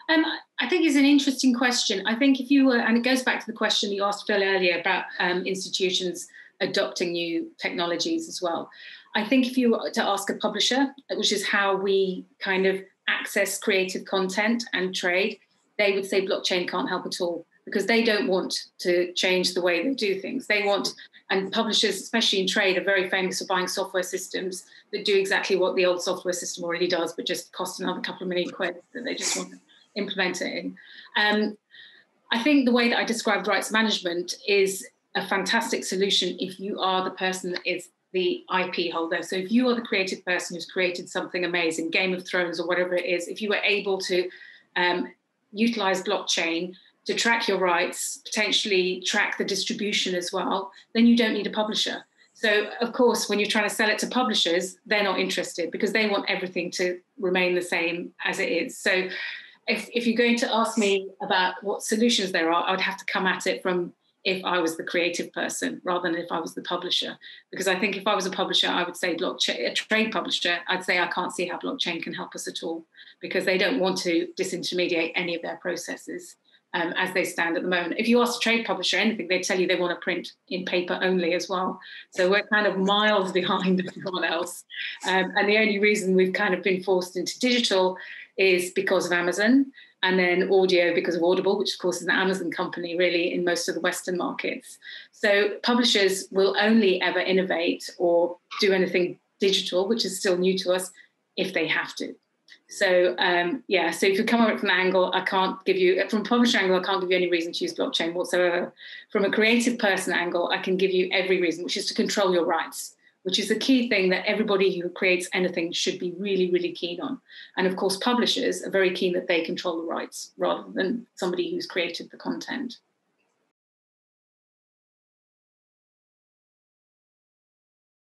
Um, I think it's an interesting question. I think if you were, and it goes back to the question you asked Phil earlier about institutions adopting new technologies as well. I think if you were to ask a publisher, which is how we kind of access creative content and trade, they would say blockchain can't help at all because they don't want to change the way they do things. They want, and publishers, especially in trade, are very famous for buying software systems that do exactly what the old software system already does, but just cost another couple of million quid that they just want to implement it in. I think the way that I described rights management is a fantastic solution if you are the person that is the IP holder. So if you are the creative person who's created something amazing, Game of Thrones or whatever it is, if you were able to utilize blockchain to track your rights, potentially track the distribution as well, then you don't need a publisher. So, of course, when you're trying to sell it to publishers, they're not interested because they want everything to remain the same as it is. So if you're going to ask me about what solutions there are, I'd have to come at it from if I was the creative person rather than if I was the publisher. Because I think if I was a publisher, I would say blockchain, a trade publisher, I'd say I can't see how blockchain can help us at all because they don't want to disintermediate any of their processes as they stand at the moment. If you ask a trade publisher anything, they tell you they want to print in paper only as well. So we're kind of miles behind everyone else. And the only reason we've kind of been forced into digital is because of Amazon, and then audio because of Audible, which of course is an Amazon company really in most of the Western markets. So publishers will only ever innovate or do anything digital, which is still new to us, if they have to. So so if you come at it from an angle, I can't give you, from a publisher angle, I can't give you any reason to use blockchain whatsoever. From a creative person angle, I can give you every reason, which is to control your rights, which is the key thing that everybody who creates anything should be really, really keen on. And of course, publishers are very keen that they control the rights rather than somebody who's created the content.